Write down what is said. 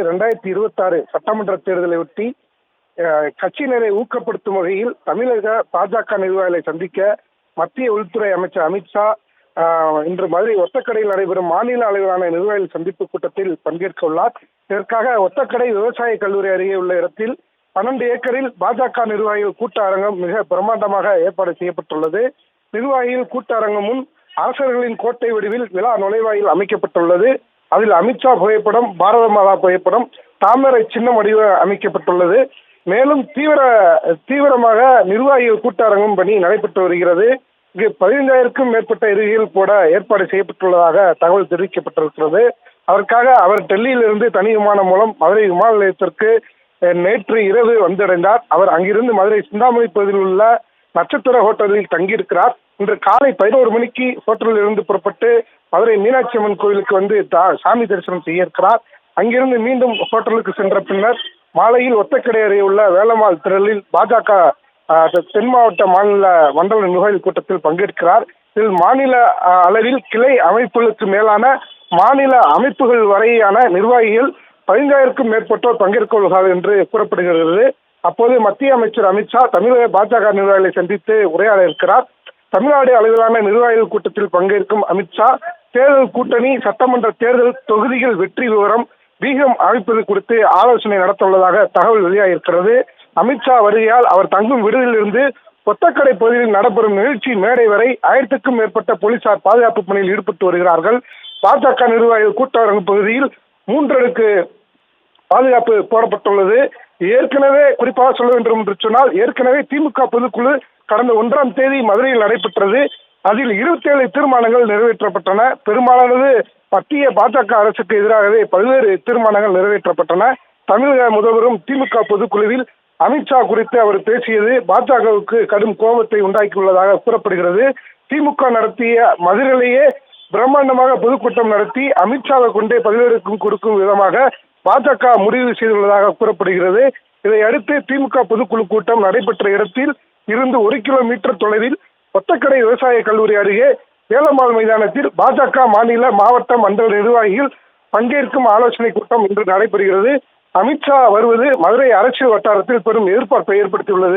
2026 சட்டமன்ற தேர்தலை ஒட்டி கட்சியினரை ஊக்கப்படுத்தும் வகையில் தமிழக பாஜக நிர்வாகிகளை சந்திக்க மத்திய உள்துறை அமைச்சர் அமித்ஷா இன்று மதுரை ஒத்தக்கடையில் நடைபெறும் மாநில அளவிலான நிர்வாகிகள் சந்திப்பு கூட்டத்தில் பங்கேற்க உள்ளார். இதற்காக ஒத்தக்கடை விவசாய கல்லூரி அருகே உள்ள இடத்தில் 12 ஏக்கரில் பாஜக நிர்வாகிகள் கூட்ட அரங்கம் மிக பிரம்மாண்டமாக ஏற்பாடு செய்யப்பட்டுள்ளது. நிர்வாகிகள் கூட்ட அரங்கம் முன் அரசர்களின் கோட்டை வடிவில் விழா நுழைவாயில் அமைக்கப்பட்டுள்ளது. அதில் அமித்ஷா புகைப்படம், பாரத மாதா புகைப்படம், தாமரை சின்னம் வடிவ அமைக்கப்பட்டுள்ளது. மேலும் தீவிரமாக நிர்வாகிகள் கூட்டரங்கும் பணி நடைபெற்று வருகிறது. இங்கு 15,000க்கும் மேற்பட்ட இருக்கைகள் போட ஏற்பாடு செய்யப்பட்டுள்ளதாக தகவல் தெரிவிக்கப்பட்டிருக்கிறது. அதற்காக அவர் டெல்லியிலிருந்து தனி விமானம் மூலம் மதுரை விமான நிலையத்திற்கு நேற்று இரவு வந்தடைந்தார். அவர் அங்கிருந்து மதுரை சிந்தாமணி பகுதியில் உள்ள நட்சத்திர ஹோட்டலில் தங்கியிருக்கிறார். இன்று காலை 11 மணிக்கு ஹோட்டலில் இருந்து புறப்பட்டு மதுரை மீனாட்சி அம்மன் கோயிலுக்கு வந்து சாமி தரிசனம் செய்ய இருக்கிறார். அங்கிருந்து மீண்டும் ஹோட்டலுக்கு சென்ற பின்னர் மாலையில் ஒத்தக்கடை அருகே உள்ள வேலம்மாள் திரளில் பாஜக தென் மாவட்ட மாநில மண்டல நிர்வாகிகள் கூட்டத்தில் பங்கேற்கிறார். இதில் மாநில அளவில் கிளை அமைப்புகளுக்கு மேலான மாநில அமைப்புகள் வரையான நிர்வாகிகள் 15,000க்கும் மேற்பட்டோர் பங்கேற்க உள்ளார்கள் என்று கூறப்படுகிறது. அப்போது மத்திய அமைச்சர் அமித்ஷா தமிழக பாஜக நிர்வாகிகளை சந்தித்து உரையாட இருக்கிறார். தமிழ்நாடு அளவிலான நிர்வாகிகள் கூட்டத்தில் பங்கேற்கும் அமித்ஷா தேர்தல் கூட்டணி, சட்டமன்ற தேர்தல் தொகுதிகள் வெற்றி விவரம், வீகம் அமைப்பது குறித்து ஆலோசனை நடத்த உள்ளதாக தகவல் வெளியாகியிருக்கிறது. அமித்ஷா வருகையால் அவர் தங்கும் விடுதியிலிருந்து ஒத்தக்கடை பகுதியில் நடைபெறும் நிகழ்ச்சி மேடை வரை 1000க்கும் மேற்பட்ட போலீசார் பாதுகாப்பு பணியில் ஈடுபட்டு வருகிறார்கள். பாஜக நிர்வாகிகள் கூட்டரங்கு பகுதியில் 3 அடுக்கு பாதுகாப்பு போடப்பட்டுள்ளது. ஏற்கனவே குறிப்பாக சொல்ல வேண்டும் என்று சொன்னால், ஏற்கனவே திமுக பொதுக்குழு கடந்த 1ஆம் தேதி மதுரையில் நடைபெற்றது. அதில் 27 தீர்மானங்கள் நிறைவேற்றப்பட்டன. பெரும்பாலானது மத்திய பாஜக அரசுக்கு எதிராகவே பல்வேறு தீர்மானங்கள் நிறைவேற்றப்பட்டன. தமிழக முதல்வரும் திமுக பொதுக்குழுவில் அமித்ஷா குறித்து அவர் பேசியது பாஜகவுக்கு கடும் கோபத்தை உண்டாக்கியுள்ளதாக கூறப்படுகிறது. திமுக நடத்திய மதுரையிலேயே பிரம்மாண்டமாக பொதுக்கூட்டம் நடத்தி அமித்ஷாவை கொண்டே பல்வேறுக்கும் கொடுக்கும் விதமாக பாஜக முடிவு செய்துள்ளதாக கூறப்படுகிறது. இதை அடுத்து திமுக பொதுக்குழு கூட்டம் நடைபெற்ற இடத்தில் இருந்து 1 கிலோமீட்டர் தொலைவில் ஒத்தக்கடை விவசாய கல்லூரி அருகே வேலம்மாள் மைதானத்தில் பாஜக மாநில, மாவட்ட, மண்டல நிர்வாகிகள் பங்கேற்கும் ஆலோசனை கூட்டம் இன்று நடைபெறுகிறது. அமித்ஷா வருவது மதுரை அரசியல் வட்டாரத்தில் பெரும் எதிர்பார்ப்பை ஏற்படுத்தியுள்ளது.